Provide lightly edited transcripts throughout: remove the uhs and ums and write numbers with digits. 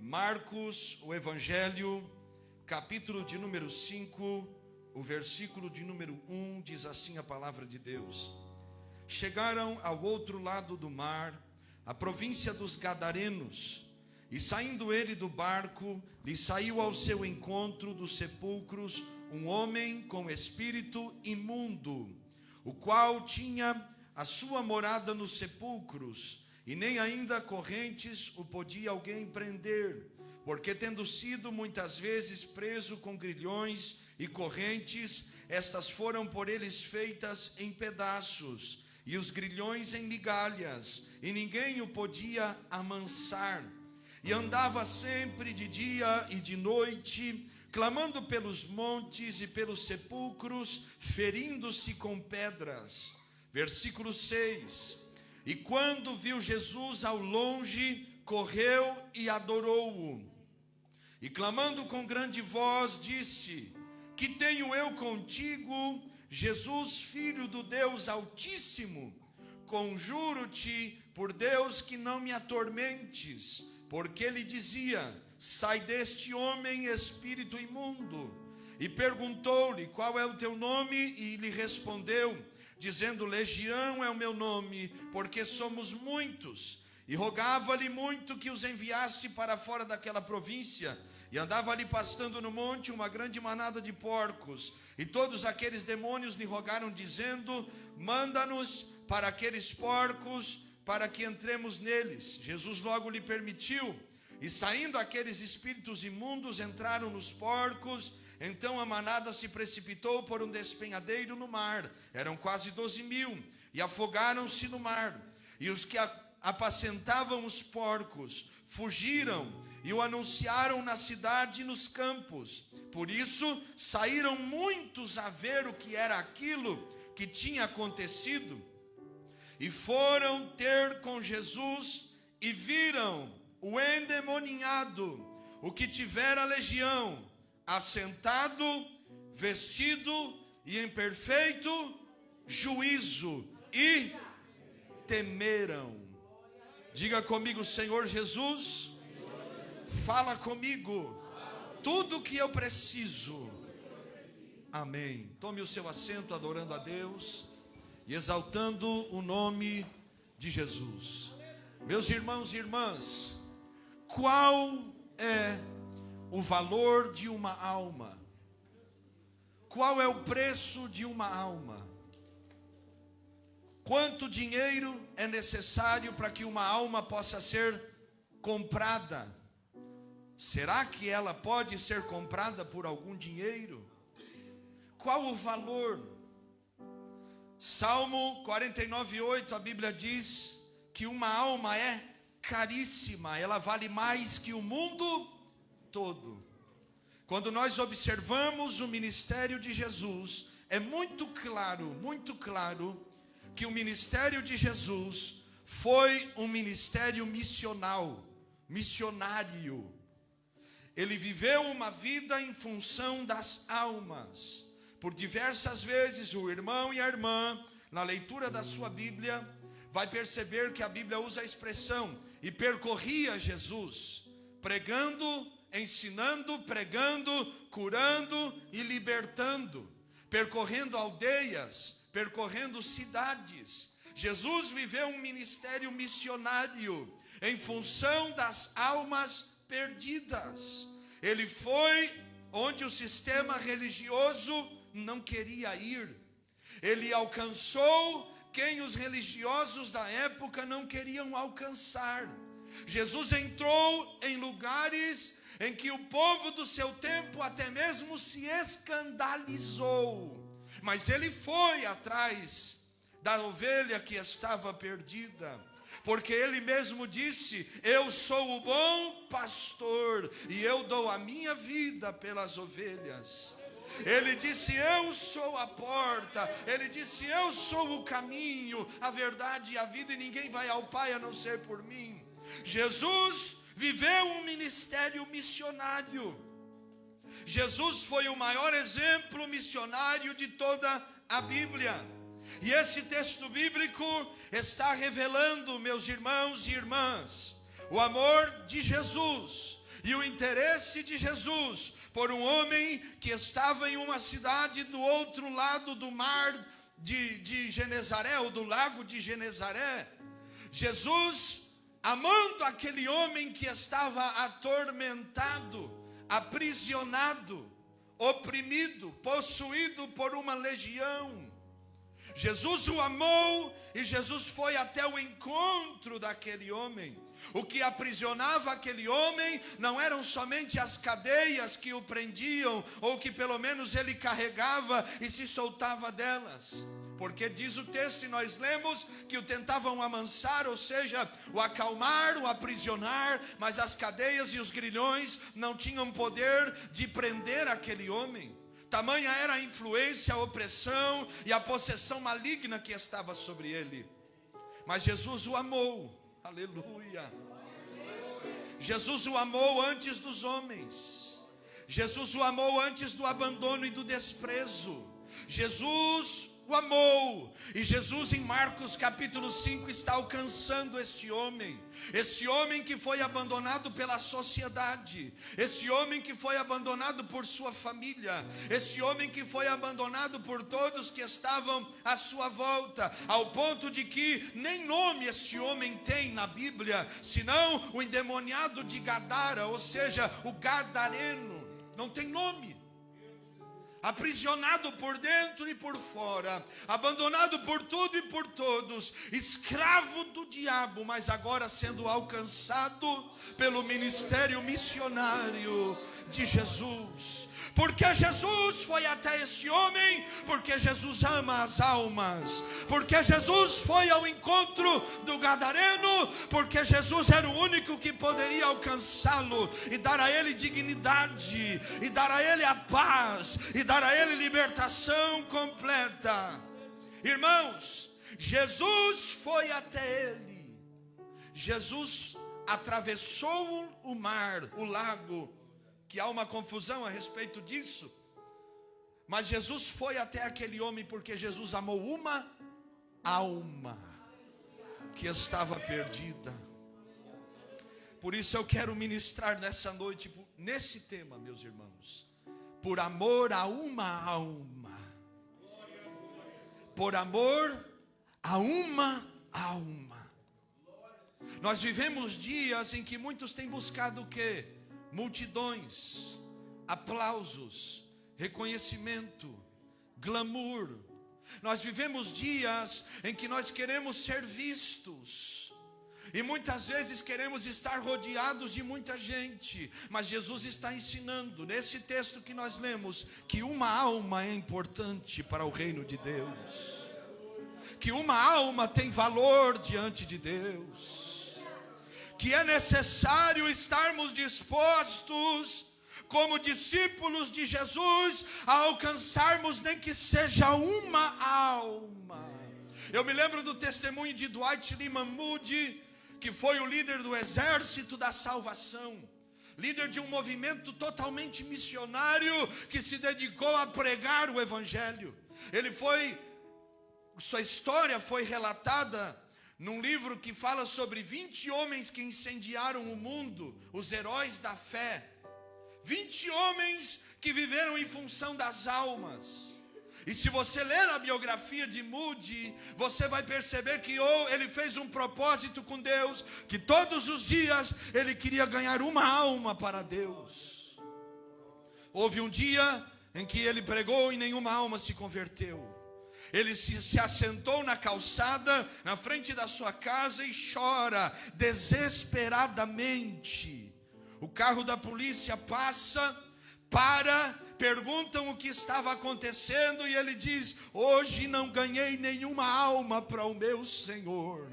Marcos, o Evangelho, capítulo de número 5, o versículo de número 1, diz assim a palavra de Deus. Chegaram ao outro lado do mar, a província dos Gadarenos, e saindo ele do barco, lhe saiu ao seu encontro dos sepulcros um homem com espírito imundo, o qual tinha a sua morada nos sepulcros, e nem ainda correntes o podia alguém prender, porque tendo sido muitas vezes preso com grilhões e correntes, estas foram por eles feitas em pedaços, e os grilhões em migalhas, e ninguém o podia amansar. E andava sempre de dia e de noite, clamando pelos montes e pelos sepulcros, ferindo-se com pedras. Versículo 6. E quando viu Jesus ao longe, correu e adorou-o. E clamando com grande voz, disse: Que tenho eu contigo, Jesus, Filho do Deus Altíssimo? Conjuro-te por Deus que não me atormentes. Porque ele dizia: Sai deste homem, espírito imundo. E perguntou-lhe: Qual é o teu nome? E lhe respondeu, dizendo: Legião é o meu nome, porque somos muitos. E rogava-lhe muito que os enviasse para fora daquela província. E andava ali pastando no monte uma grande manada de porcos. E todos aqueles demônios lhe rogaram, dizendo: Manda-nos para aqueles porcos, para que entremos neles. Jesus logo lhe permitiu. E saindo aqueles espíritos imundos, entraram nos porcos. Então a manada se precipitou por um despenhadeiro no mar. Eram quase 12.000, e afogaram-se no mar. E os que apacentavam os porcos fugiram e o anunciaram na cidade e nos campos. Por isso saíram muitos a ver o que era aquilo que tinha acontecido. E foram ter com Jesus e viram o endemoniado, o que tivera legião, assentado, vestido e em perfeito juízo, e temeram. Diga comigo: Senhor Jesus, fala comigo tudo o que eu preciso. Amém. Tome o seu assento, adorando a Deus e exaltando o nome de Jesus. Meus irmãos e irmãs, qual é o valor de uma alma? Qual é o preço de uma alma? Quanto dinheiro é necessário para que uma alma possa ser comprada? Será que ela pode ser comprada por algum dinheiro? Qual o valor? Salmo 49:8, a Bíblia diz que uma alma é caríssima, ela vale mais que o mundo todo. Quando nós observamos o ministério de Jesus, é muito claro que o ministério de Jesus foi um ministério missionário. Ele viveu uma vida em função das almas. Por diversas vezes o irmão e a irmã, na leitura da sua Bíblia, vai perceber que a Bíblia usa a expressão: e percorria Jesus, pregando, ensinando, pregando, curando e libertando, percorrendo aldeias, percorrendo cidades. Jesus viveu um ministério missionário em função das almas perdidas. Ele foi onde o sistema religioso não queria ir. Ele alcançou quem os religiosos da época não queriam alcançar. Jesus entrou em lugares em que o povo do seu tempo até mesmo se escandalizou, mas ele foi atrás da ovelha que estava perdida, porque ele mesmo disse: eu sou o bom pastor e eu dou a minha vida pelas ovelhas. Ele disse: eu sou a porta. Ele disse: eu sou o caminho, a verdade e a vida, e ninguém vai ao Pai a não ser por mim. Jesus viveu um ministério missionário. Jesus foi o maior exemplo missionário de toda a Bíblia. E esse texto bíblico está revelando, meus irmãos e irmãs, o amor de Jesus e o interesse de Jesus por um homem que estava em uma cidade do outro lado do mar de Genezaré, ou do lago de Genezaré. Jesus, amando aquele homem que estava atormentado, aprisionado, oprimido, possuído por uma legião, Jesus o amou e Jesus foi até o encontro daquele homem. O que aprisionava aquele homem não eram somente as cadeias que o prendiam, ou que pelo menos ele carregava e se soltava delas. Porque diz o texto, e nós lemos, que o tentavam amansar, ou seja, o acalmar, o aprisionar, mas as cadeias e os grilhões não tinham poder de prender aquele homem. Tamanha era a influência, a opressão e a possessão maligna que estava sobre ele. Mas Jesus o amou. Aleluia. Jesus o amou antes dos homens. Jesus o amou antes do abandono e do desprezo. Jesus o amou. E Jesus, em Marcos capítulo 5, está alcançando este homem. Esse homem que foi abandonado pela sociedade. Esse homem que foi abandonado por sua família. Esse homem que foi abandonado por todos que estavam à sua volta. Ao ponto de que nem nome este homem tem na Bíblia, senão o endemoniado de Gadara, ou seja, o gadareno. Não tem nome. Aprisionado por dentro e por fora, abandonado por tudo e por todos, escravo do diabo, mas agora sendo alcançado pelo ministério missionário de Jesus. Porque Jesus foi até este homem, porque Jesus ama as almas, porque Jesus foi ao encontro do gadareno, porque Jesus era o único que poderia alcançá-lo e dar a ele dignidade, e dar a ele a paz, e dar a ele libertação completa. Irmãos, Jesus foi até ele. Jesus atravessou o mar, o lago, que há uma confusão a respeito disso, mas Jesus foi até aquele homem porque Jesus amou uma alma que estava perdida. Por isso eu quero ministrar nessa noite nesse tema, meus irmãos, por amor a uma alma. Por amor a uma alma. Nós vivemos dias em que muitos têm buscado o quê? Multidões, aplausos, reconhecimento, glamour. Nós vivemos dias em que nós queremos ser vistos, e muitas vezes queremos estar rodeados de muita gente. Mas Jesus está ensinando nesse texto que nós lemos, que uma alma é importante para o reino de Deus, que uma alma tem valor diante de Deus, que é necessário estarmos dispostos, como discípulos de Jesus, a alcançarmos nem que seja uma alma. Eu me lembro do testemunho de Dwight Lyman Moody, que foi o líder do Exército da Salvação, líder de um movimento totalmente missionário, que se dedicou a pregar o Evangelho. Sua história foi relatada num livro que fala sobre 20 homens que incendiaram o mundo, os heróis da fé. 20 homens que viveram em função das almas. E se você ler a biografia de Moody, você vai perceber que ele fez um propósito com Deus, que todos os dias ele queria ganhar uma alma para Deus. Houve um dia em que ele pregou e nenhuma alma se converteu. Ele se assentou na calçada, na frente da sua casa, e chora desesperadamente. O carro da polícia passa, perguntam o que estava acontecendo, e ele diz: hoje não ganhei nenhuma alma para o meu Senhor.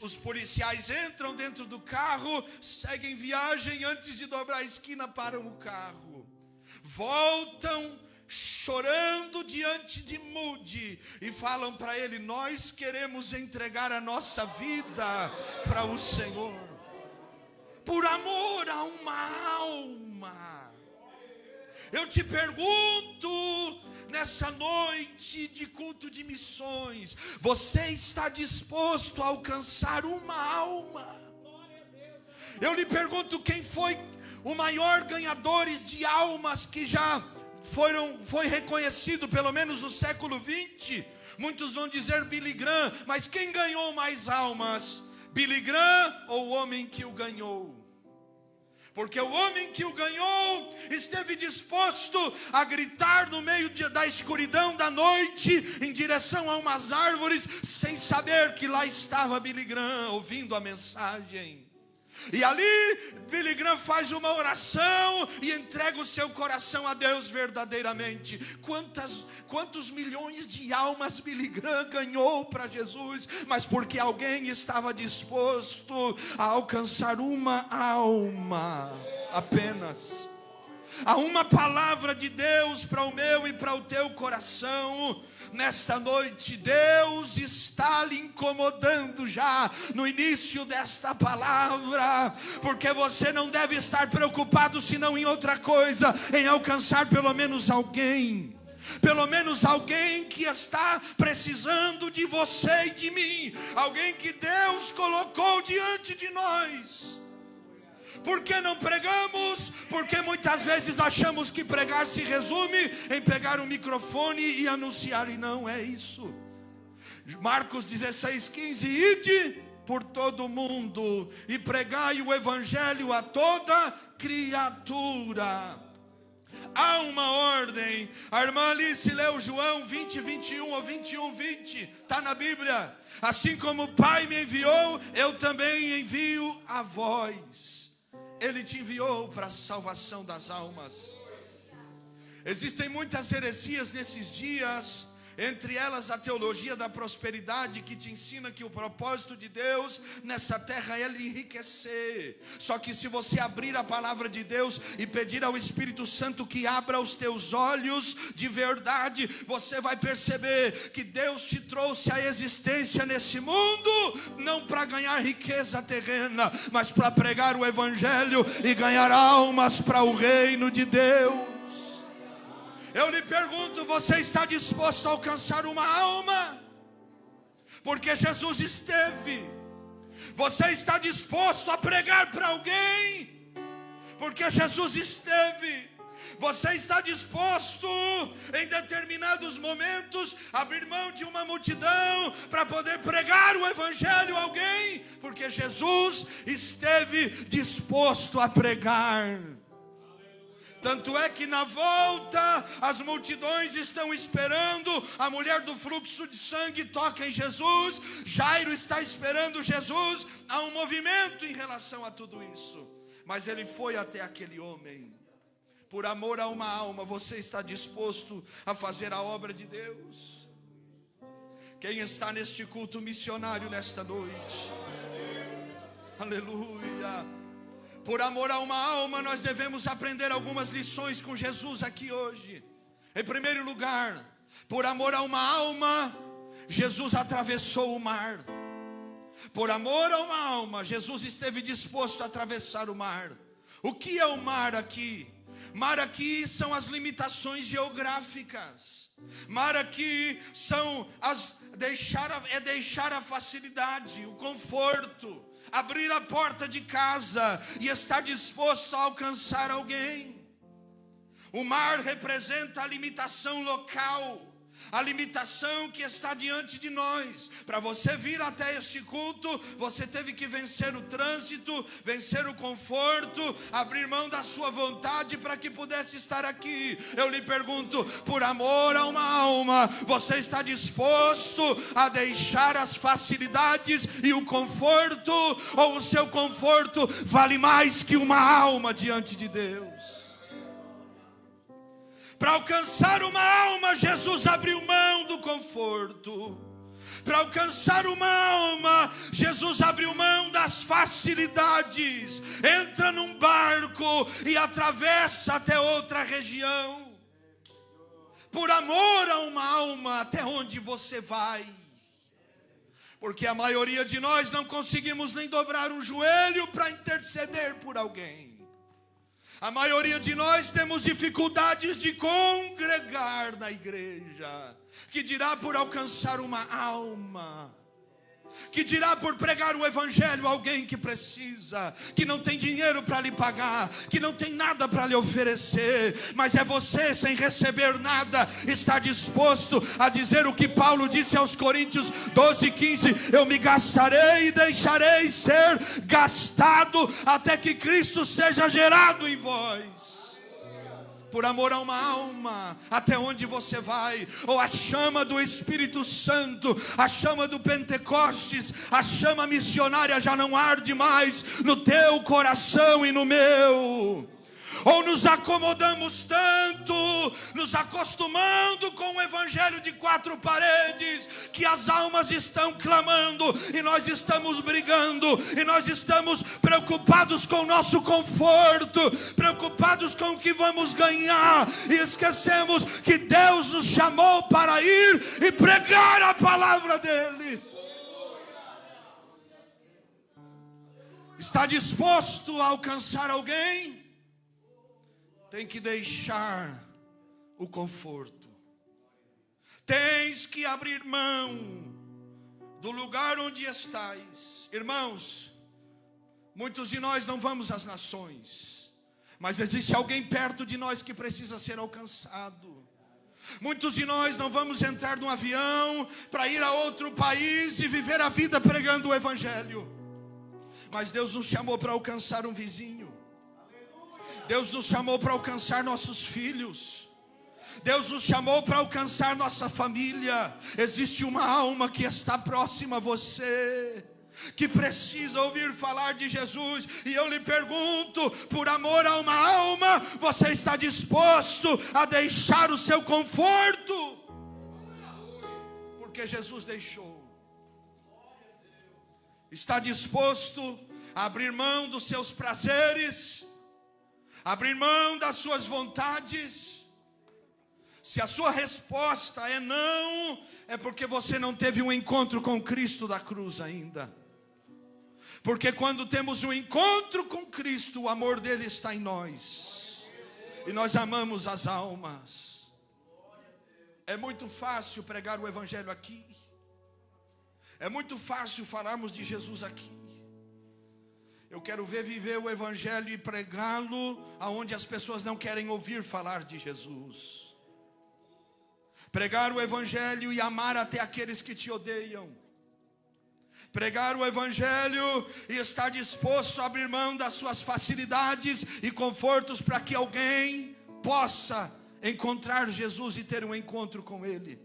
Os policiais entram dentro do carro, seguem viagem, antes de dobrar a esquina param o carro, voltam chorando diante de Moody e falam para ele: nós queremos entregar a nossa vida para o Senhor, por amor a uma alma. Eu te pergunto, nessa noite de culto de missões, você está disposto a alcançar uma alma? Eu lhe pergunto, quem foi o maior ganhadores de almas que já foi reconhecido, pelo menos no século 20? Muitos vão dizer Billy Graham, mas quem ganhou mais almas? Billy Graham ou o homem que o ganhou? Porque o homem que o ganhou esteve disposto a gritar no meio da escuridão da noite, em direção a umas árvores, sem saber que lá estava Billy Graham, ouvindo a mensagem. E ali Billy Graham faz uma oração e entrega o seu coração a Deus verdadeiramente. Quantos milhões de almas Billy Graham ganhou para Jesus, mas porque alguém estava disposto a alcançar uma alma apenas. Há uma palavra de Deus para o meu e para o teu coração. Nesta noite, Deus está lhe incomodando já no início desta palavra, porque você não deve estar preocupado senão em outra coisa, em alcançar pelo menos alguém que está precisando de você e de mim, alguém que Deus colocou diante de nós. Por que não pregamos? Porque muitas vezes achamos que pregar se resume em pegar o microfone e anunciar, e não é isso. Marcos 16:15, ide por todo o mundo e pregai o evangelho a toda criatura. Há uma ordem. A irmã Alice leu João 20:21 ou 21:20, está na Bíblia. Assim como o Pai me enviou, eu também envio a vós. Ele te enviou para a salvação das almas. Existem muitas heresias nesses dias, entre elas a teologia da prosperidade, que te ensina que o propósito de Deus nessa terra é lhe enriquecer. Só que se você abrir a palavra de Deus e pedir ao Espírito Santo que abra os teus olhos de verdade, você vai perceber que Deus te trouxe à existência nesse mundo, não para ganhar riqueza terrena, mas para pregar o evangelho e ganhar almas para o reino de Deus. Eu lhe pergunto, você está disposto a alcançar uma alma? Porque Jesus esteve. Você está disposto a pregar para alguém? Porque Jesus esteve. Você está disposto, em determinados momentos, a abrir mão de uma multidão para poder pregar o evangelho a alguém? Porque Jesus esteve disposto a pregar. Tanto é que na volta as multidões estão esperando. A mulher do fluxo de sangue toca em Jesus. Jairo está esperando Jesus. Há um movimento em relação a tudo isso. Mas ele foi até aquele homem. Por amor a uma alma, você está disposto a fazer a obra de Deus? Quem está neste culto missionário nesta noite? Aleluia. Por amor a uma alma, nós devemos aprender algumas lições com Jesus aqui hoje. Em primeiro lugar, por amor a uma alma, Jesus atravessou o mar. Por amor a uma alma, Jesus esteve disposto a atravessar o mar. O que é o mar aqui? Mar aqui são as limitações geográficas. Mar aqui são deixar a facilidade, o conforto, abrir a porta de casa e estar disposto a alcançar alguém. O mar representa a limitação local, a limitação que está diante de nós. Para você vir até este culto, você teve que vencer o trânsito, vencer o conforto, abrir mão da sua vontade para que pudesse estar aqui. Eu lhe pergunto, por amor a uma alma, você está disposto a deixar as facilidades e o conforto? Ou o seu conforto vale mais que uma alma diante de Deus? Para alcançar uma alma, Jesus abriu mão do conforto. Para alcançar uma alma, Jesus abriu mão das facilidades. Entra num barco e atravessa até outra região. Por amor a uma alma, até onde você vai? Porque a maioria de nós não conseguimos nem dobrar um joelho para interceder por alguém. A maioria de nós temos dificuldades de congregar na igreja, que dirá por alcançar uma alma. que dirá por pregar o evangelho a alguém que precisa, que não tem dinheiro para lhe pagar, que não tem nada para lhe oferecer, mas é você, sem receber nada, está disposto a dizer o que Paulo disse aos Coríntios 12:15: eu me gastarei e deixarei ser gastado até que Cristo seja gerado em vós. Por amor a uma alma, até onde você vai? Ou a chama do Espírito Santo, a chama do Pentecostes, a chama missionária já não arde mais no teu coração e no meu? Ou nos acomodamos tanto, nos acostumando com o evangelho de 4 paredes, que as almas estão clamando, e nós estamos brigando, e nós estamos preocupados com o nosso conforto, preocupados com o que vamos ganhar, e esquecemos que Deus nos chamou para ir e pregar a palavra dEle. Está disposto a alcançar alguém? Tem que deixar o conforto. Tens que abrir mão do lugar onde estás. Irmãos, muitos de nós não vamos às nações, mas existe alguém perto de nós que precisa ser alcançado. Muitos de nós não vamos entrar num avião para ir a outro país e viver a vida pregando o evangelho, mas Deus nos chamou para alcançar um vizinho. Deus nos chamou para alcançar nossos filhos. Deus nos chamou para alcançar nossa família. Existe uma alma que está próxima a você, que precisa ouvir falar de Jesus. E eu lhe pergunto, por amor a uma alma, você está disposto a deixar o seu conforto? Porque Jesus deixou. Está disposto a abrir mão dos seus prazeres, abrir mão das suas vontades? Se a sua resposta é não, é porque você não teve um encontro com Cristo da cruz ainda. Porque quando temos um encontro com Cristo, o amor dele está em nós, e nós amamos as almas. É muito fácil pregar o evangelho aqui, é muito fácil falarmos de Jesus aqui. Eu quero viver o evangelho e pregá-lo aonde as pessoas não querem ouvir falar de Jesus. Pregar o evangelho e amar até aqueles que te odeiam. Pregar o evangelho e estar disposto a abrir mão das suas facilidades e confortos para que alguém possa encontrar Jesus e ter um encontro com Ele.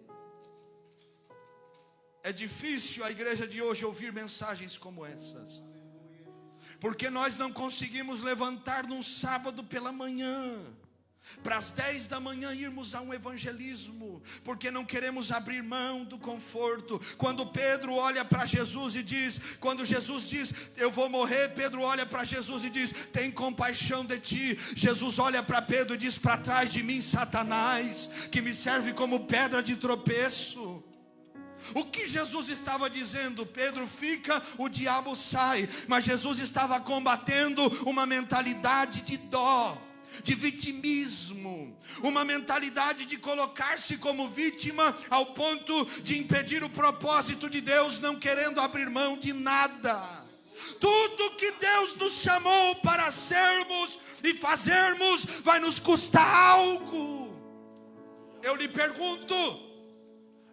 É difícil a igreja de hoje ouvir mensagens como essas, porque nós não conseguimos levantar num sábado pela manhã, para as 10 da manhã irmos a um evangelismo, porque não queremos abrir mão do conforto. Quando Pedro olha para Jesus e diz, quando Jesus diz, eu vou morrer, Pedro olha para Jesus e diz, tem compaixão de ti. Jesus olha para Pedro e diz, para trás de mim, Satanás, que me serve como pedra de tropeço. O que Jesus estava dizendo? Pedro fica, o diabo sai. Mas Jesus estava combatendo uma mentalidade de dó, de vitimismo, uma mentalidade de colocar-se como vítima, ao ponto de impedir o propósito de Deus, não querendo abrir mão de nada. Tudo que Deus nos chamou para sermos e fazermos vai nos custar algo. Eu lhe pergunto,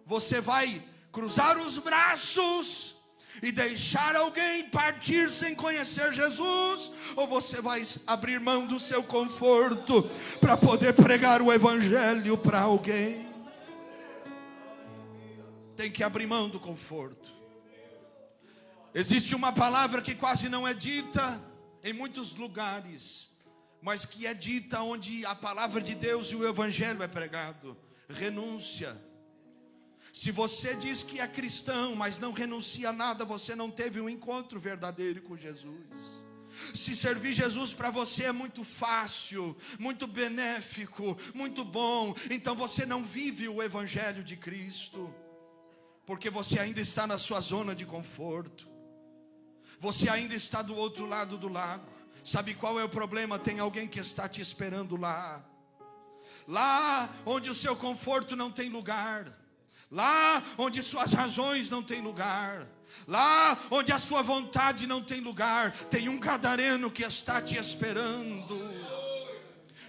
você vai cruzar os braços e deixar alguém partir sem conhecer Jesus? Ou você vai abrir mão do seu conforto para poder pregar o evangelho para alguém? Tem que abrir mão do conforto. Existe uma palavra que quase não é dita em muitos lugares, mas que é dita onde a palavra de Deus e o evangelho é pregado: renúncia. Se você diz que é cristão, mas não renuncia a nada, você não teve um encontro verdadeiro com Jesus. Se servir Jesus para você é muito fácil, muito benéfico, muito bom, então você não vive o evangelho de Cristo, porque você ainda está na sua zona de conforto. Você ainda está do outro lado do lago. Sabe qual é o problema? Tem alguém que está te esperando lá. Lá onde o seu conforto não tem lugar. lá onde suas razões não têm lugar, lá onde a sua vontade não tem lugar, tem um gadareno que está te esperando.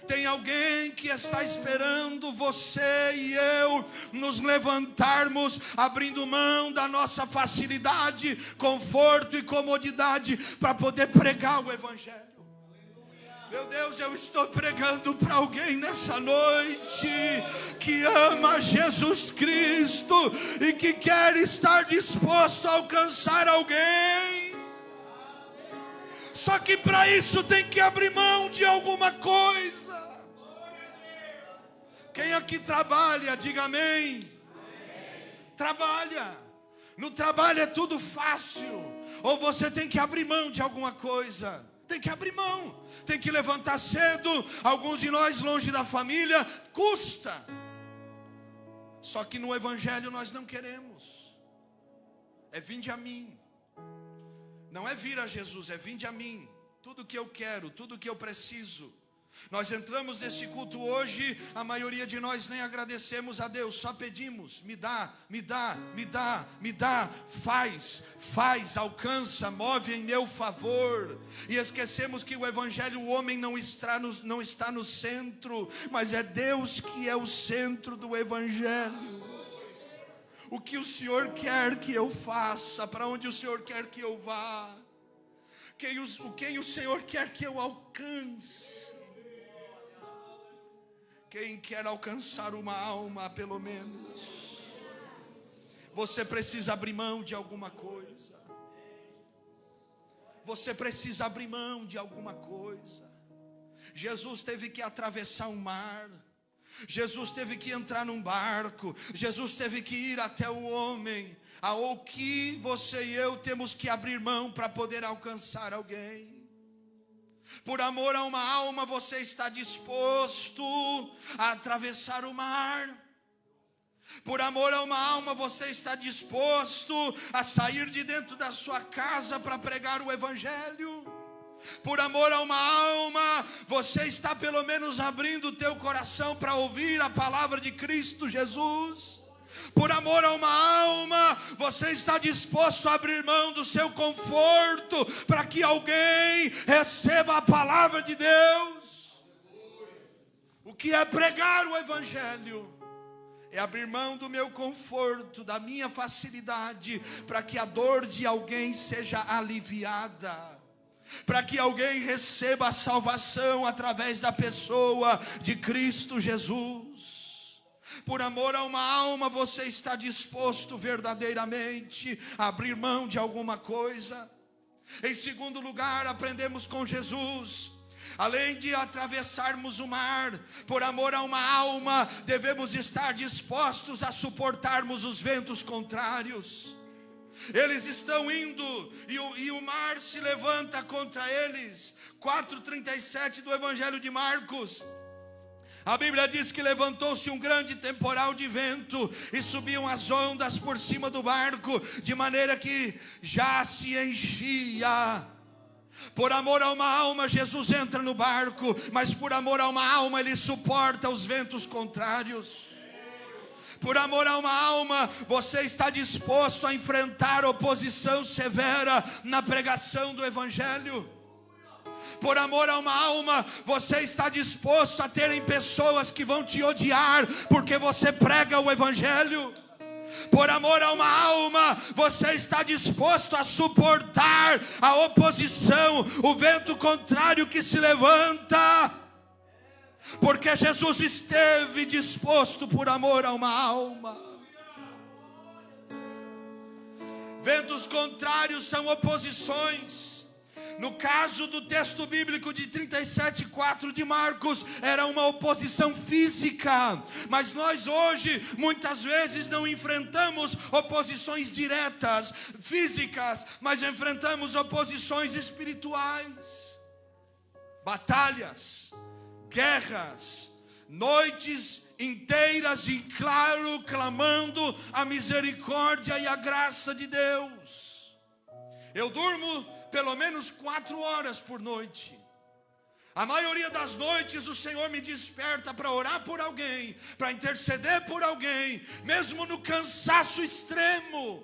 Tem alguém que está esperando você e eu nos levantarmos, abrindo mão da nossa facilidade, conforto e comodidade, para poder pregar o Evangelho. Meu Deus, eu estou pregando para alguém nessa noite que ama Jesus Cristo e que quer estar disposto a alcançar alguém. Só que para isso tem que abrir mão de alguma coisa. Quem aqui trabalha, diga amém. Trabalha. No trabalho é tudo fácil. Ou você tem que abrir mão de alguma coisa. Tem que abrir mão. Tem que levantar cedo. Alguns de nós longe da família. Custa. Só que no Evangelho nós não queremos. É vinde a mim. Não é vir a Jesus, é vinde a mim. Tudo que eu quero, tudo que eu preciso. Nós entramos nesse culto hoje, a maioria de nós nem agradecemos a Deus, só pedimos, me dá, me dá, me dá, me dá, faz, alcança, move em meu favor. E esquecemos que o Evangelho, o homem não está no centro, mas é Deus que é o centro do Evangelho. O que o Senhor quer que eu faça, para onde o Senhor quer que eu vá, quem o Senhor quer que eu alcance. Quem quer alcançar uma alma, pelo menos, você precisa abrir mão de alguma coisa. Você precisa abrir mão de alguma coisa. Jesus teve que atravessar um mar. Jesus teve que entrar num barco. Jesus teve que ir até o homem. Ao que você e eu temos que abrir mão para poder alcançar alguém. Por amor a uma alma, você está disposto a atravessar o mar. Por amor a uma alma, você está disposto a sair de dentro da sua casa para pregar o Evangelho. Por amor a uma alma, você está pelo menos abrindo o teu coração para ouvir a palavra de Cristo Jesus. Por amor a uma alma, você está disposto a abrir mão do seu conforto para que alguém receba a palavra de Deus. O que é pregar o Evangelho? É abrir mão do meu conforto, da minha facilidade, para que a dor de alguém seja aliviada, para que alguém receba a salvação através da pessoa de Cristo Jesus. Por amor a uma alma, você está disposto verdadeiramente a abrir mão de alguma coisa? Em segundo lugar, aprendemos com Jesus, além de atravessarmos o mar, por amor a uma alma, devemos estar dispostos a suportarmos os ventos contrários. Eles estão indo e o mar se levanta contra eles. 4:37 do Evangelho de Marcos. A Bíblia diz que levantou-se um grande temporal de vento e subiam as ondas por cima do barco, de maneira que já se enchia. Por amor a uma alma, Jesus entra no barco, mas por amor a uma alma, Ele suporta os ventos contrários. Por amor a uma alma, você está disposto a enfrentar oposição severa na pregação do Evangelho. Por amor a uma alma, você está disposto a terem pessoas que vão te odiar porque você prega o Evangelho. Por amor a uma alma, você está disposto a suportar a oposição, o vento contrário que se levanta, porque Jesus esteve disposto por amor a uma alma. Ventos contrários são oposições. No caso do texto bíblico de 37:4 de Marcos, era uma oposição física. Mas nós hoje, muitas vezes, não enfrentamos oposições diretas, físicas, mas enfrentamos oposições espirituais. Batalhas, guerras, noites inteiras em claro, clamando a misericórdia e a graça de Deus. Eu durmo pelo menos 4 horas por noite. A maioria das noites o Senhor me desperta para orar por alguém, para interceder por alguém, mesmo no cansaço extremo.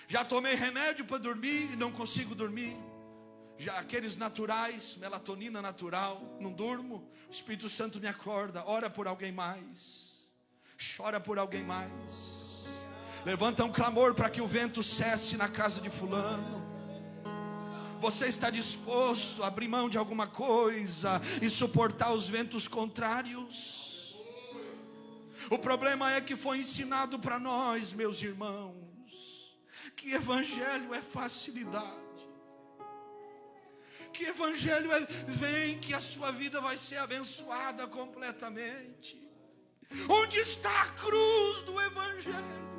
Já tomei remédio para dormir e não consigo dormir. Já aqueles naturais, melatonina natural, não durmo. O Espírito Santo me acorda, ora por alguém mais, chora por alguém mais, levanta um clamor para que o vento cesse na casa de fulano. Você está disposto a abrir mão de alguma coisa e suportar os ventos contrários? O problema é que foi ensinado para nós, meus irmãos, que evangelho é facilidade, que evangelho vem que a sua vida vai ser abençoada completamente. Onde está a cruz do evangelho?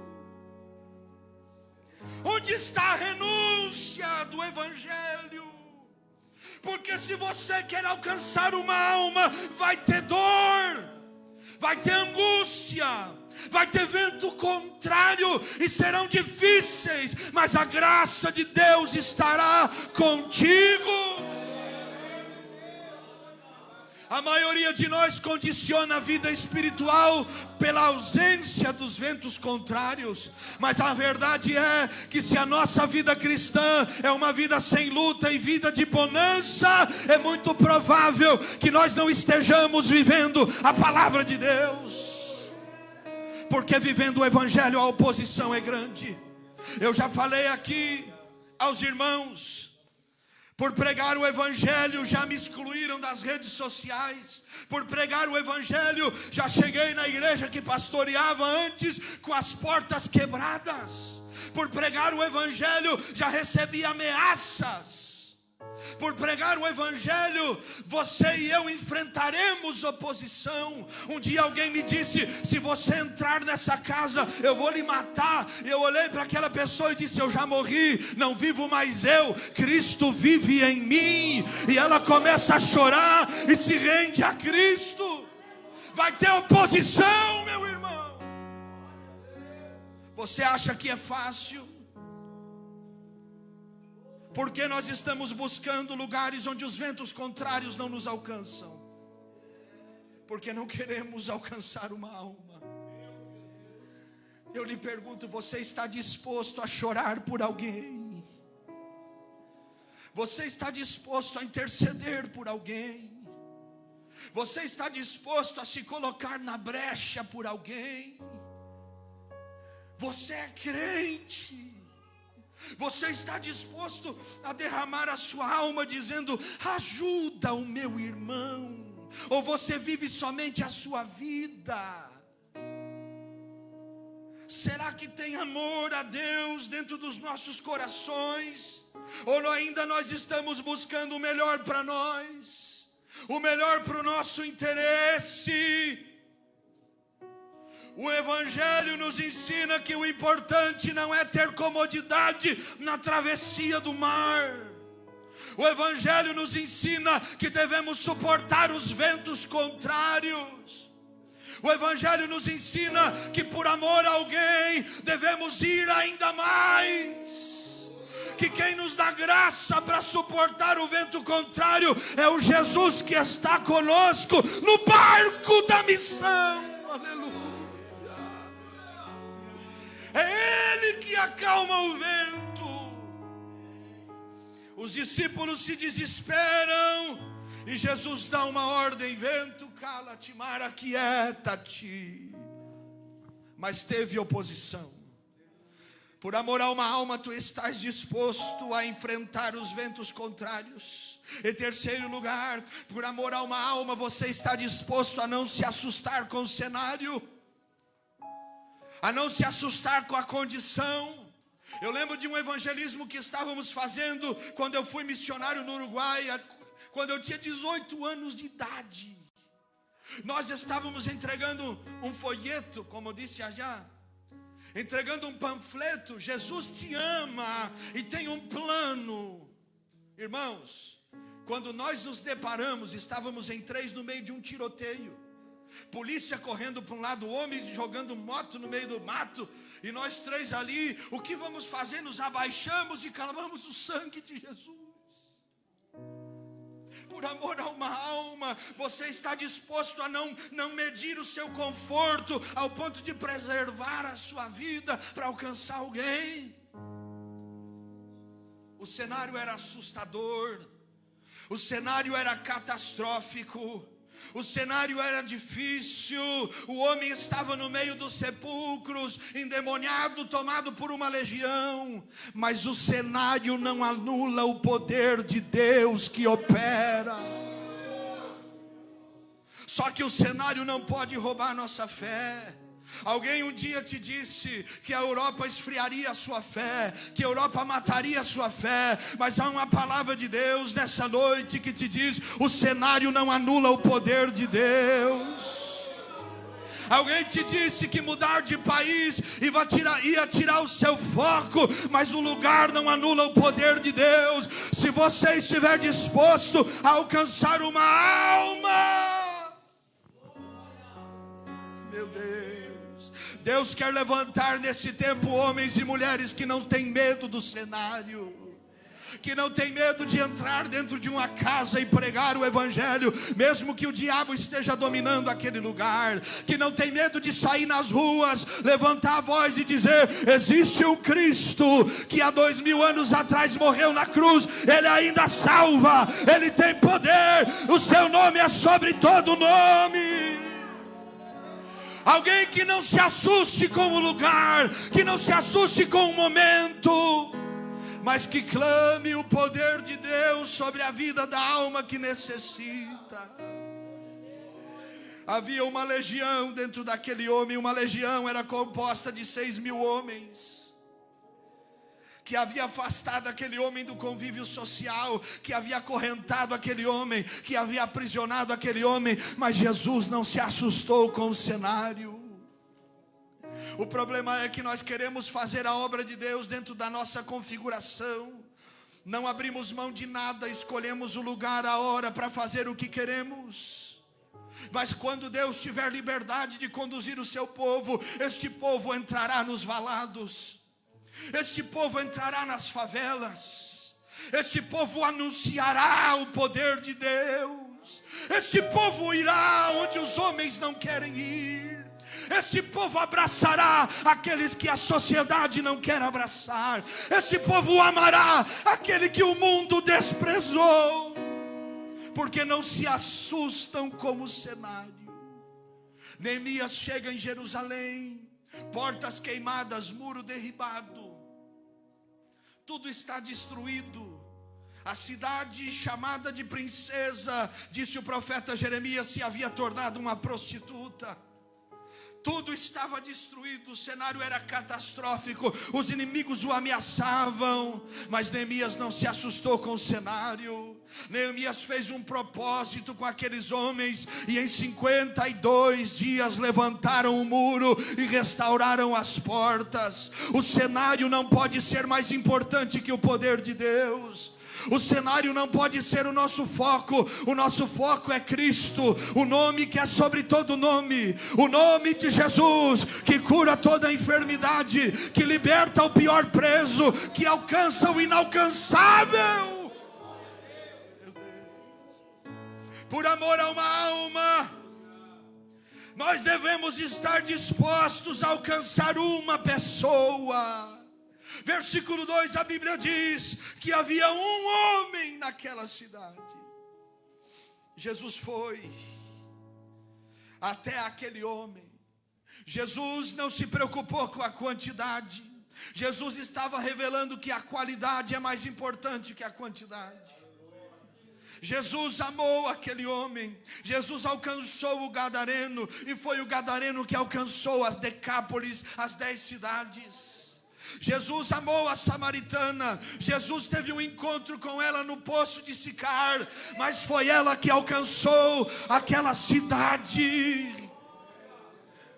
Onde está a renúncia do evangelho? Porque se você quer alcançar uma alma, vai ter dor, vai ter angústia, vai ter vento contrário e serão difíceis, mas a graça de Deus estará contigo. A maioria de nós condiciona a vida espiritual pela ausência dos ventos contrários. Mas a verdade é que se a nossa vida cristã é uma vida sem luta e vida de bonança, é muito provável que nós não estejamos vivendo a palavra de Deus. Porque vivendo o evangelho a oposição é grande. Eu já falei aqui aos irmãos, por pregar o evangelho já me excluíram das redes sociais. Por pregar o evangelho já cheguei na igreja que pastoreava antes com as portas quebradas. Por pregar o evangelho já recebi ameaças. Por pregar o evangelho, você e eu enfrentaremos oposição. Um dia alguém me disse: se você entrar nessa casa, eu vou lhe matar. Eu olhei para aquela pessoa e disse: eu já morri, não vivo mais eu, Cristo vive em mim. E ela começa a chorar e se rende a Cristo. Vai ter oposição, meu irmão. Você acha que é fácil? Porque nós estamos buscando lugares onde os ventos contrários não nos alcançam. Porque não queremos alcançar uma alma. Eu lhe pergunto, você está disposto a chorar por alguém? Você está disposto a interceder por alguém? Você está disposto a se colocar na brecha por alguém? Você é crente? Você está disposto a derramar a sua alma dizendo: ajuda o meu irmão? Ou você vive somente a sua vida? Será que tem amor a Deus dentro dos nossos corações? Ou ainda nós estamos buscando o melhor para nós, o melhor para o nosso interesse? O evangelho nos ensina que o importante não é ter comodidade na travessia do mar. O evangelho nos ensina que devemos suportar os ventos contrários. O evangelho nos ensina que por amor a alguém devemos ir ainda mais. Que quem nos dá graça para suportar o vento contrário é o Jesus que está conosco no barco da missão. Aleluia. É Ele que acalma o vento. Os discípulos se desesperam e Jesus dá uma ordem: vento, cala-te, mar, aquieta-te. Mas teve oposição. Por amor a uma alma, tu estás disposto a enfrentar os ventos contrários. Em terceiro lugar, por amor a uma alma, você está disposto a não se assustar com o cenário, a não se assustar com a condição. Eu lembro de um evangelismo que estávamos fazendo quando eu fui missionário no Uruguai, quando eu tinha 18 anos de idade. Nós estávamos entregando um folheto, como disse já, entregando um panfleto: Jesus te ama e tem um plano. Irmãos, quando nós nos deparamos, estávamos em 3 no meio de um tiroteio. Polícia correndo para um lado, homem jogando moto no meio do mato, e nós 3 ali. O que vamos fazer? Nos abaixamos e clamamos o sangue de Jesus. por amor a uma alma. Você está disposto a não medir o seu conforto ao ponto de preservar a sua vida para alcançar alguém? O cenário era assustador, o cenário era catastrófico, o cenário era difícil. O homem estava no meio dos sepulcros, endemoniado, tomado por uma legião. Mas o cenário não anula o poder de Deus que opera. Só que o cenário não pode roubar nossa fé. Alguém um dia te disse que a Europa esfriaria a sua fé, que a Europa mataria a sua fé. Mas há uma palavra de Deus nessa noite que te diz: o cenário não anula o poder de Deus. Alguém te disse que mudar de país ia tirar o seu foco, mas o lugar não anula o poder de Deus. Se você estiver disposto a alcançar uma alma, meu Deus quer levantar nesse tempo homens e mulheres que não têm medo do cenário, que não tem medo de entrar dentro de uma casa e pregar o evangelho, mesmo que o diabo esteja dominando aquele lugar, que não tem medo de sair nas ruas, levantar a voz e dizer: existe um Cristo que há 2000 anos atrás morreu na cruz, Ele ainda salva, Ele tem poder, o seu nome é sobre todo nome. Alguém que não se assuste com o lugar, que não se assuste com o momento, mas que clame o poder de Deus sobre a vida da alma que necessita. Havia uma legião dentro daquele homem. Uma legião era composta de 6.000 homens, que havia afastado aquele homem do convívio social, que havia acorrentado aquele homem, que havia aprisionado aquele homem. Mas Jesus não se assustou com o cenário. O problema é que nós queremos fazer a obra de Deus dentro da nossa configuração. Não abrimos mão de nada, escolhemos o lugar, a hora para fazer o que queremos. Mas quando Deus tiver liberdade de conduzir o seu povo, este povo entrará nos valados, este povo entrará nas favelas, este povo anunciará o poder de Deus, este povo irá onde os homens não querem ir. Este povo abraçará aqueles que a sociedade não quer abraçar. Este povo amará aquele que o mundo desprezou, porque não se assustam com o cenário. Neemias chega em Jerusalém, portas queimadas, muro derribado, tudo está destruído. A cidade chamada de princesa, disse o profeta Jeremias, se havia tornado uma prostituta. Tudo estava destruído, o cenário era catastrófico, os inimigos o ameaçavam, mas Neemias não se assustou com o cenário. Neemias fez um propósito com aqueles homens, e em 52 dias levantaram o muro e restauraram as portas. O cenário não pode ser mais importante que o poder de Deus. O cenário não pode ser o nosso foco é Cristo, o nome que é sobre todo nome, o nome de Jesus, que cura toda enfermidade, que liberta o pior preso, que alcança o inalcançável. Por amor a uma alma, nós devemos estar dispostos a alcançar uma pessoa. Versículo 2, a Bíblia diz que havia um homem naquela cidade. Jesus foi até aquele homem. Jesus não se preocupou com a quantidade. Jesus estava revelando que a qualidade é mais importante que a quantidade. Jesus amou aquele homem. Jesus alcançou o gadareno, e foi o gadareno que alcançou as Decápolis, as 10 cidades. Jesus amou a samaritana. Jesus teve um encontro com ela no poço de Sicar, mas foi ela que alcançou aquela cidade.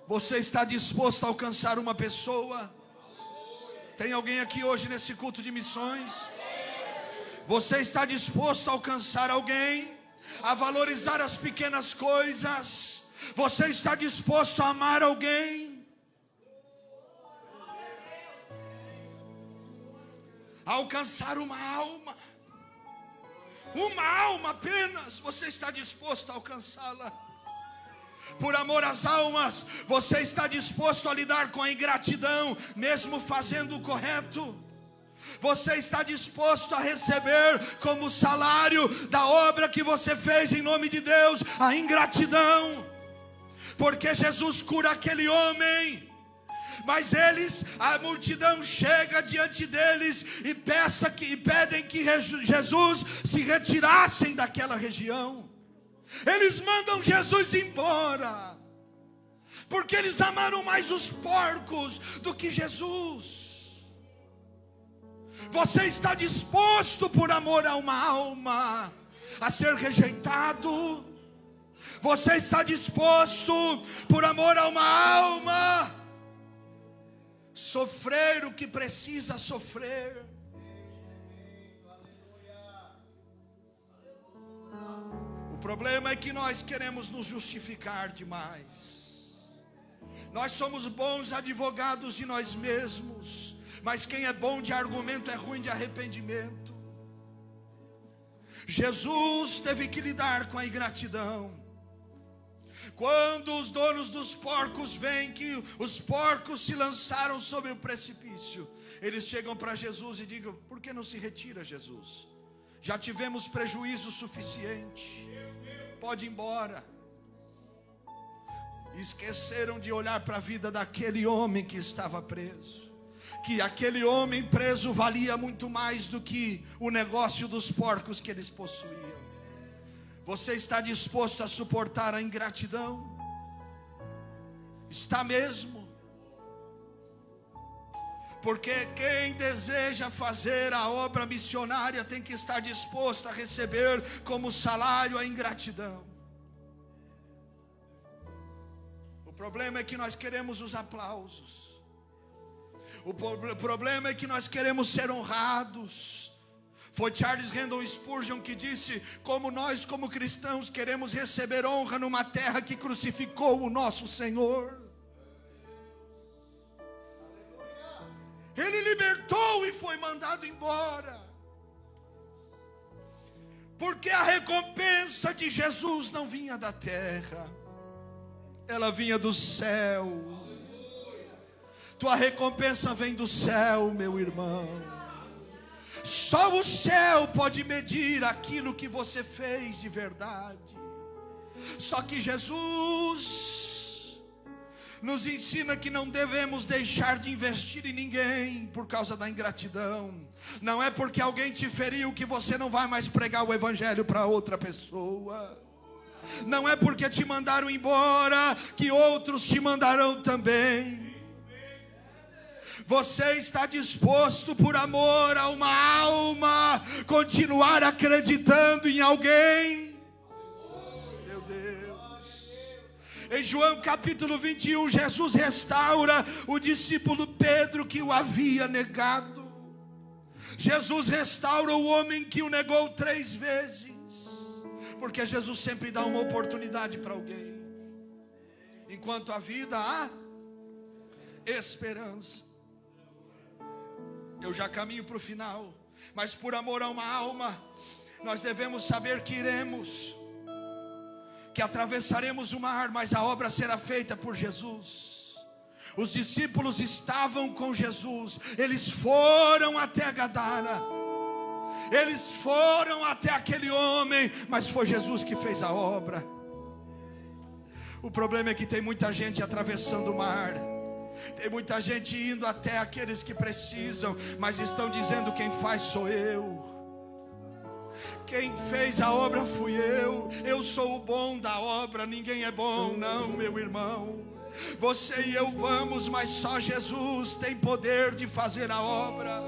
Você está disposto a alcançar uma pessoa? Tem alguém aqui hoje nesse culto de missões? Você está disposto a alcançar alguém? A valorizar as pequenas coisas? Você está disposto a amar alguém? A alcançar uma alma? Uma alma apenas, você está disposto a alcançá-la? Por amor às almas, você está disposto a lidar com a ingratidão, mesmo fazendo o correto? Você está disposto a receber como salário da obra que você fez em nome de Deus a ingratidão? Porque Jesus cura aquele homem, mas a multidão chega diante deles e pedem que Jesus se retirassem daquela região. Eles mandam Jesus embora, porque eles amaram mais os porcos do que Jesus. Você está disposto, por amor a uma alma, a ser rejeitado? Você está disposto, por amor a uma alma, sofrer o que precisa sofrer? O problema é que nós queremos nos justificar demais. Nós somos bons advogados de nós mesmos, mas quem é bom de argumento é ruim de arrependimento. Jesus teve que lidar com a ingratidão. Quando os donos dos porcos veem que os porcos se lançaram sobre o precipício, eles chegam para Jesus e digam: por que não se retira, Jesus? Já tivemos prejuízo suficiente, pode ir embora. Esqueceram de olhar para a vida daquele homem que estava preso, que aquele homem preso valia muito mais do que o negócio dos porcos que eles possuíam. Você está disposto a suportar a ingratidão? Está mesmo? Porque quem deseja fazer a obra missionária tem que estar disposto a receber como salário a ingratidão. O problema é que nós queremos os aplausos. O problema é que nós queremos ser honrados. Foi Charles Haddon Spurgeon que disse: como nós, como cristãos, queremos receber honra numa terra que crucificou o nosso Senhor. Ele libertou e foi mandado embora, porque a recompensa de Jesus não vinha da terra, ela vinha do céu. Tua recompensa vem do céu, meu irmão. Só o céu pode medir aquilo que você fez de verdade. Só que Jesus nos ensina que não devemos deixar de investir em ninguém por causa da ingratidão. Não é porque alguém te feriu que você não vai mais pregar o evangelho para outra pessoa. Não é porque te mandaram embora que outros te mandarão também. Você está disposto, por amor a uma alma, continuar acreditando em alguém? Meu Deus. Em João capítulo 21, Jesus restaura o discípulo Pedro que o havia negado. Jesus restaura o homem que o negou 3 vezes. Porque Jesus sempre dá uma oportunidade para alguém. Enquanto a vida há esperança. Eu já caminho para o final, mas por amor a uma alma, nós devemos saber que iremos, que atravessaremos o mar, mas a obra será feita por Jesus. Os discípulos estavam com Jesus, eles foram até Gadara, eles foram até aquele homem, mas foi Jesus que fez a obra. O problema é que tem muita gente atravessando o mar. Tem muita gente indo até aqueles que precisam, mas estão dizendo: quem faz sou eu. Quem fez a obra fui eu. Eu sou o bom da obra, ninguém é bom, não, meu irmão. Você e eu vamos, mas só Jesus tem poder de fazer a obra.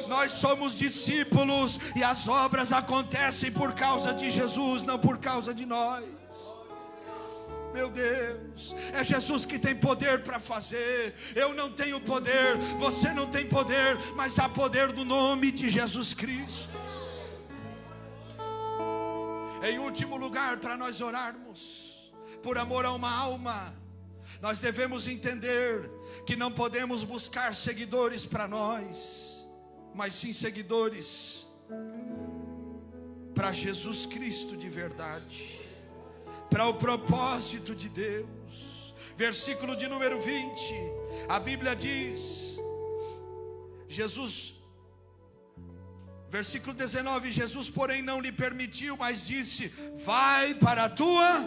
Nós somos discípulos e as obras acontecem por causa de Jesus, não por causa de nós. Meu Deus, é Jesus que tem poder para fazer. Eu não tenho poder, você não tem poder, mas há poder no nome de Jesus Cristo. Em último lugar, para nós orarmos por amor a uma alma, nós devemos entender que não podemos buscar seguidores para nós, mas sim seguidores para Jesus Cristo de verdade, para o propósito de Deus. Versículo de número 20, a Bíblia diz, versículo 19, Jesus porém não lhe permitiu, mas disse: vai para a tua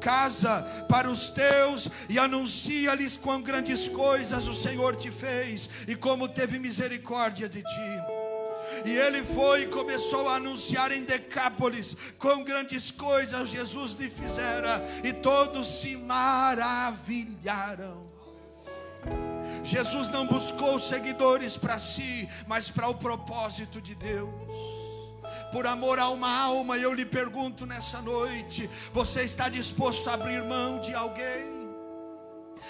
casa, para os teus, e anuncia-lhes quão grandes coisas o Senhor te fez, e como teve misericórdia de ti. E ele foi e começou a anunciar em Decápolis quão grandes coisas Jesus lhe fizera, e todos se maravilharam. Jesus não buscou seguidores para si, mas para o propósito de Deus. Por amor a uma alma, eu lhe pergunto nessa noite: você está disposto a abrir mão de alguém?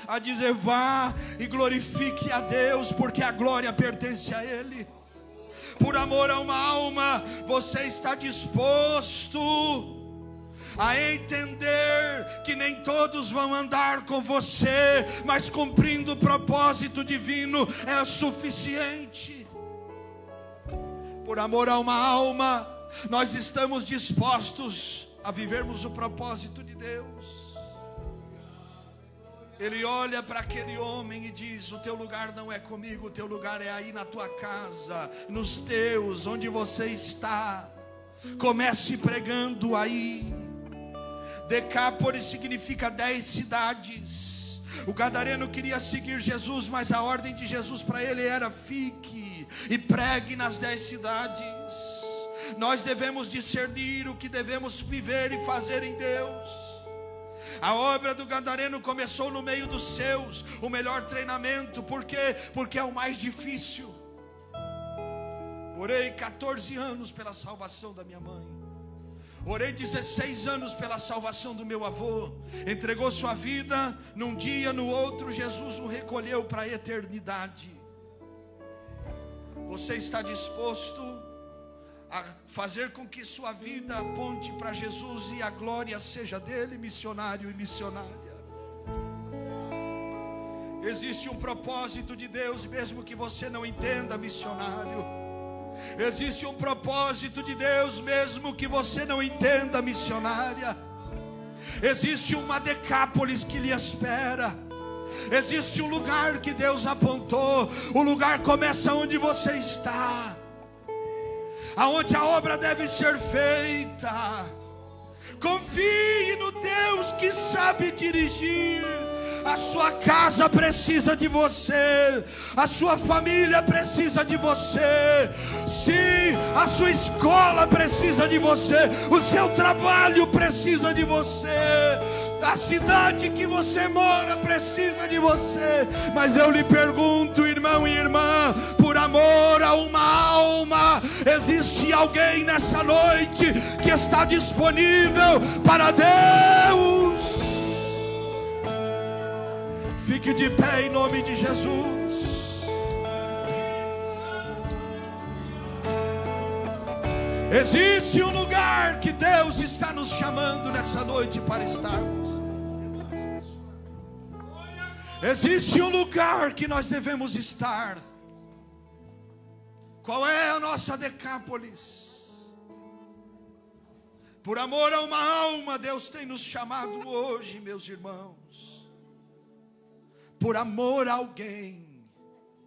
A dizer: vá e glorifique a Deus, porque a glória pertence a Ele. Por amor a uma alma, você está disposto a entender que nem todos vão andar com você, mas cumprindo o propósito divino é suficiente? Por amor a uma alma, nós estamos dispostos a vivermos o propósito de Deus. Ele olha para aquele homem e diz: o teu lugar não é comigo, o teu lugar é aí na tua casa, nos teus, onde você está. Comece pregando aí. Decápolis significa 10 cidades. O gadareno queria seguir Jesus, mas a ordem de Jesus para ele era: fique e pregue nas 10 cidades. Nós devemos discernir o que devemos viver e fazer em Deus. A obra do gadareno começou no meio dos seus, o melhor treinamento. Por quê? Porque é o mais difícil. Orei 14 anos pela salvação da minha mãe. Orei 16 anos pela salvação do meu avô. Entregou sua vida, num dia, no outro, Jesus o recolheu para a eternidade. Você está disposto a fazer com que sua vida aponte para Jesus e a glória seja dele, missionário e missionária? Existe um propósito de Deus, mesmo que você não entenda, missionário. Existe um propósito de Deus, mesmo que você não entenda, missionária. Existe uma Decápolis que lhe espera. Existe um lugar que Deus apontou. O lugar começa onde você está, aonde a obra deve ser feita. Confie no Deus que sabe dirigir. A sua casa precisa de você, a sua família precisa de você, sim, a sua escola precisa de você, o seu trabalho precisa de você, a cidade que você mora precisa de você. Mas eu lhe pergunto, irmão e irmã, por amor a uma alma, existe alguém nessa noite que está disponível para Deus? Fique de pé em nome de Jesus. Existe um lugar que Deus está nos chamando nessa noite para estarmos. Existe um lugar que nós devemos estar. Qual é a nossa Decápolis? Por amor a uma alma, Deus tem nos chamado hoje, meus irmãos. Por amor a alguém,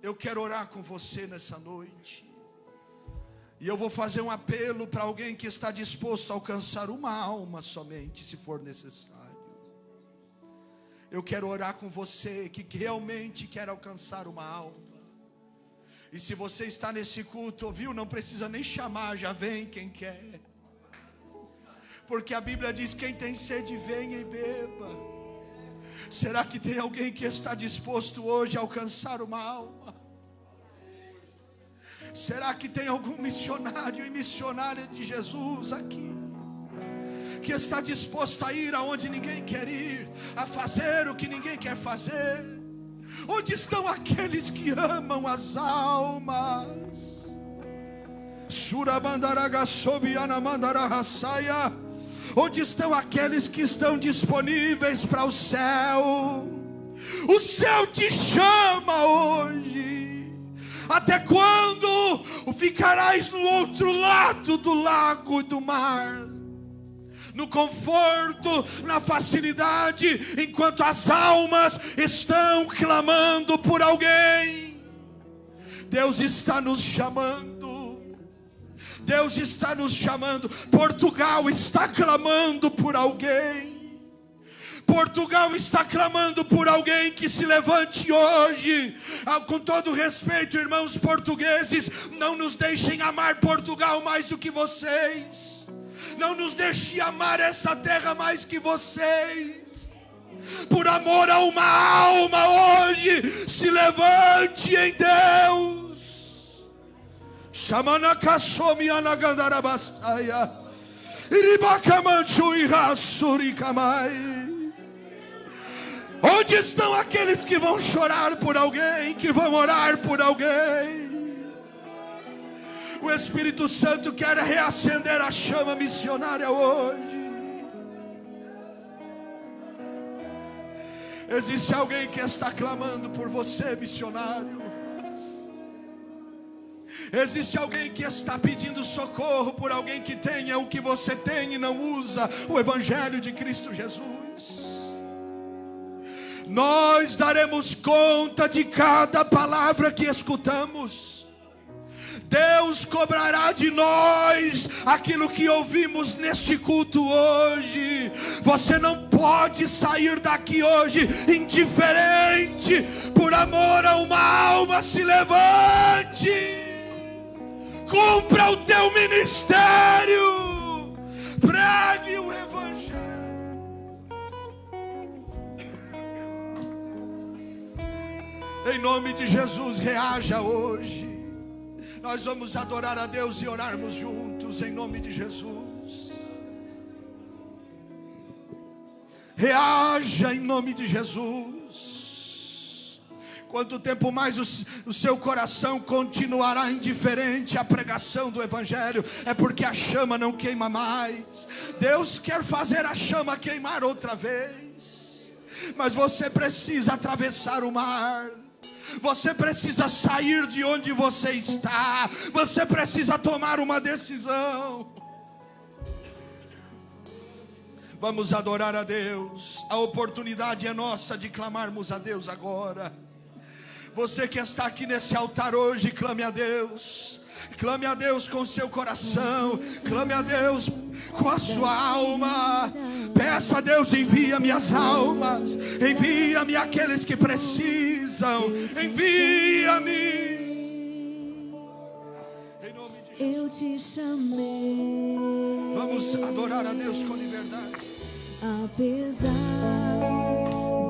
eu quero orar com você nessa noite. E eu vou fazer um apelo para alguém que está disposto a alcançar uma alma somente, se for necessário. Eu quero orar com você que realmente quer alcançar uma alma. E se você está nesse culto, ouviu? Não precisa nem chamar, já vem quem quer. Porque a Bíblia diz: quem tem sede, venha e beba. Será que tem alguém que está disposto hoje a alcançar uma alma? Será que tem algum missionário e missionária de Jesus aqui, que está disposto a ir aonde ninguém quer ir, a fazer o que ninguém quer fazer? Onde estão aqueles que amam as almas? Onde estão aqueles que estão disponíveis para o céu? O céu te chama hoje. Até quando ficarás no outro lado do lago e do mar, no conforto, na facilidade, enquanto as almas estão clamando por alguém. Deus está nos chamando. Deus está nos chamando. Portugal está clamando por alguém. Portugal está clamando por alguém que se levante hoje. Com todo respeito, irmãos portugueses, não nos deixem amar Portugal mais do que vocês. Não nos deixem amar essa terra mais que vocês. Por amor a uma alma hoje, se levante em Deus. Shamanakasomi anagandarabastaya. Iribakamanchu irasurikamai. Onde estão aqueles que vão chorar por alguém, que vão orar por alguém? O Espírito Santo quer reacender a chama missionária hoje. Existe alguém que está clamando por você, missionário. Existe alguém que está pedindo socorro por alguém que tenha o que você tem e não usa o Evangelho de Cristo Jesus. Nós daremos conta de cada palavra que escutamos. Deus cobrará de nós aquilo que ouvimos neste culto hoje. Você não pode sair daqui hoje indiferente. Por amor a uma alma, se levante. Cumpra o teu ministério. Pregue o Evangelho. Em nome de Jesus, reaja hoje. Nós vamos adorar a Deus e orarmos juntos, em nome de Jesus. Reaja em nome de Jesus. Quanto tempo mais o seu coração continuará indiferente à pregação do Evangelho, é porque a chama não queima mais. Deus quer fazer a chama queimar outra vez, mas você precisa atravessar o mar. Você precisa sair de onde você está. Você precisa tomar uma decisão. Vamos adorar a Deus. A oportunidade é nossa de clamarmos a Deus agora. Você que está aqui nesse altar hoje, clame a Deus. Clame a Deus com seu coração. Clame a Deus com a sua alma. Peça a Deus, envia-me as almas. Envia-me aqueles que precisam. Envia-me. Em nome de Jesus. Eu te chamei. Vamos adorar a Deus com liberdade. Apesar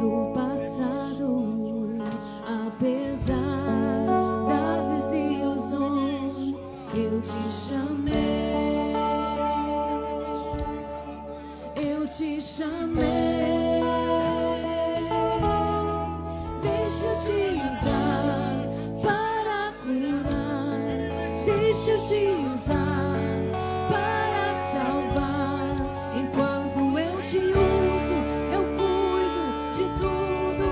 do passado, apesar das desilusões, eu te chamei. Eu te chamei. Deixa eu te usar para curar. Deixa eu te usar para salvar. Enquanto eu te uso, eu cuido de tudo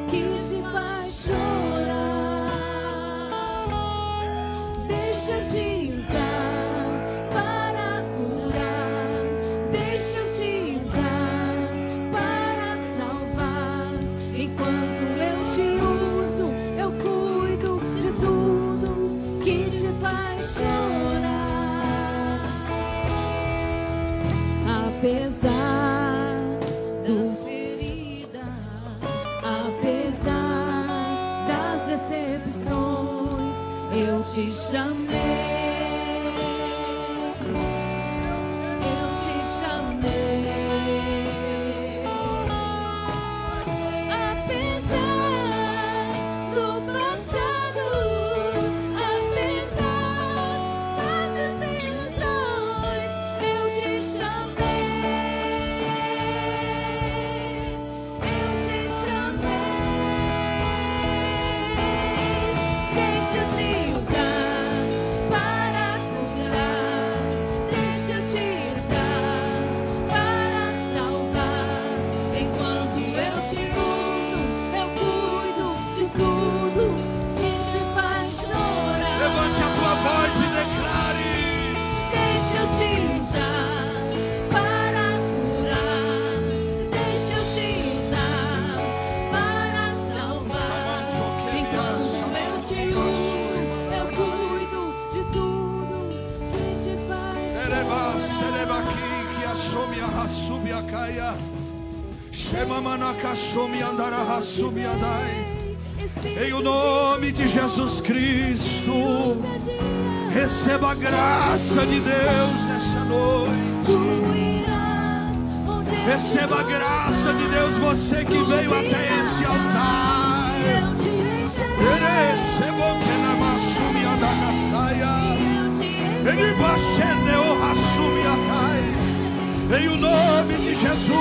que te faz chorar. Deixa eu te usar para curar. Deixa eu te usar para salvar. Enquanto eu te uso, eu cuido de tudo que te faz chorar. Apesar das feridas, apesar das decepções, eu te chamei. Eu te chamei. Apesar do passado, apesar das desilusões, eu te chamei. Eu te chamei. Deixa eu te usar para Shamamanakasaia. Shemamanakasumi andarahasumi adai. Em o nome de Jesus Cristo, receba a graça de Deus nessa noite. Receba a graça de Deus, você que veio até esse altar. Receba que na masumi andagasaia. Ele bacende o rasumi atai. Em o nome de Jesus,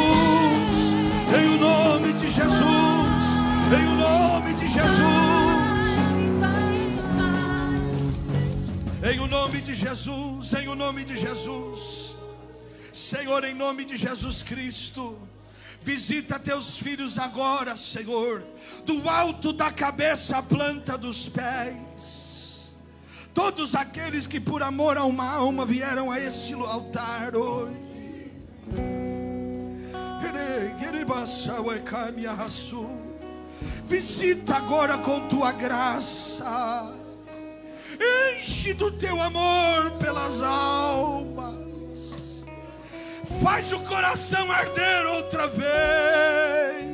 em o nome de Jesus, em o nome de Jesus, em o nome de Jesus, em o nome de Jesus. Senhor, em nome de Jesus Cristo, visita teus filhos agora, Senhor, do alto da cabeça à planta dos pés. Todos aqueles que por amor a uma alma vieram a este altar hoje. Visita agora com tua graça. Enche do teu amor pelas almas. Faz o coração arder outra vez.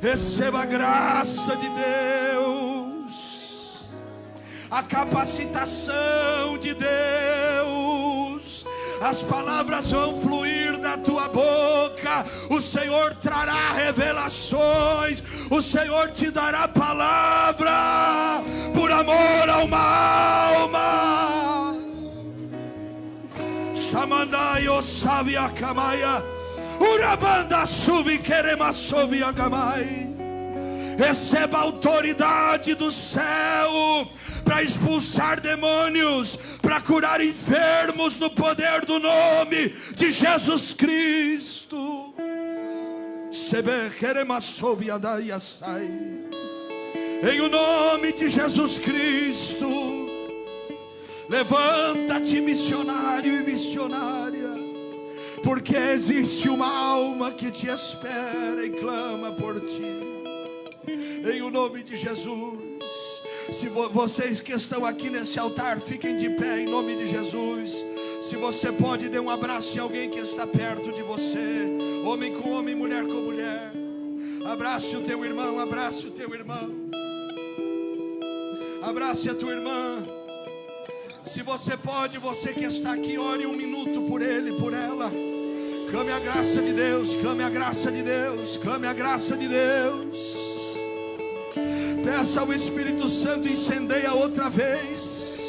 Receba a graça de Deus, a capacitação de Deus. As palavras vão fluir da tua boca. O Senhor trará revelações. O Senhor te dará palavra por amor a uma alma. Shamandai osavia kamaia. Urabanda suvi keremasovi agamai. Receba a autoridade do céu para expulsar demônios, para curar enfermos no poder do nome de Jesus Cristo. Em o nome de Jesus Cristo, levanta-te, missionário e missionária, porque existe uma alma que te espera e clama por ti. Em o nome de Jesus. Se vocês que estão aqui nesse altar, fiquem de pé em nome de Jesus. Se você pode, dê um abraço em alguém que está perto de você. Homem com homem, mulher com mulher. Abrace o teu irmão, abrace o teu irmão. Abrace a tua irmã. Se você pode, você que está aqui, ore um minuto por ele, por ela. Clame a graça de Deus, clame a graça de Deus, clame a graça de Deus. Peça ao Espírito Santo, incendeia outra vez.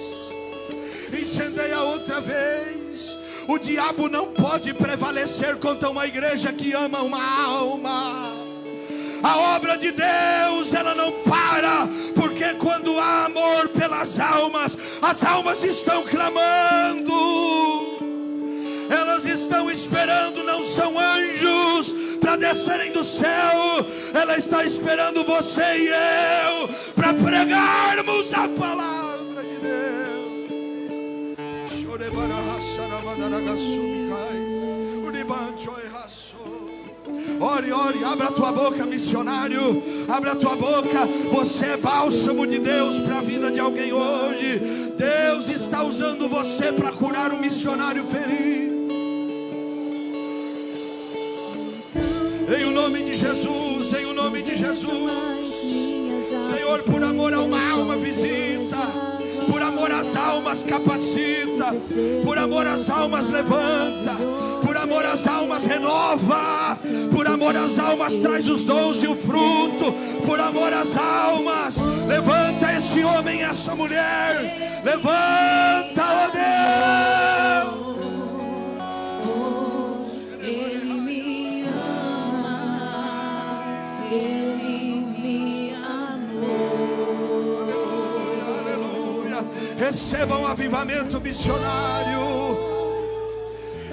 Incendeia outra vez. O diabo não pode prevalecer contra uma igreja que ama uma alma. A obra de Deus, ela não para, porque quando há amor pelas almas, as almas estão clamando. Elas estão esperando, não são anjos para descerem do céu. Ela está esperando você e eu para pregarmos a palavra de Deus. Ore, ore, abra a tua boca, missionário. Abra a tua boca. Você é bálsamo de Deus para a vida de alguém hoje. Deus está usando você para curar um missionário ferido. Em o nome de Jesus, em o nome de Jesus. Senhor, por amor a uma alma, visita. Por amor às almas, capacita. Por amor às almas, levanta. Por amor às almas, renova. Por amor às almas, traz os dons e o fruto. Por amor às almas, levanta esse homem e essa mulher. Levanta, ó Deus. Receba um avivamento missionário.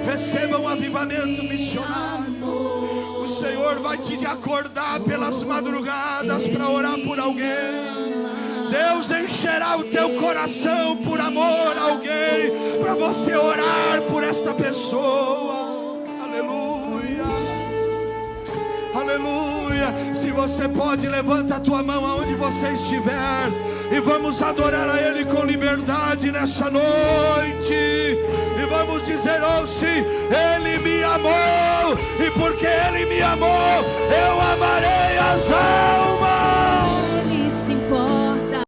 Receba um avivamento missionário. O Senhor vai te acordar pelas madrugadas para orar por alguém. Deus encherá o teu coração por amor a alguém, para você orar por esta pessoa. Aleluia. Aleluia. Se você pode, levanta a tua mão aonde você estiver e vamos adorar a Ele com liberdade nessa noite. E vamos dizer: ouça, Ele me amou, e porque Ele me amou, eu amarei as almas.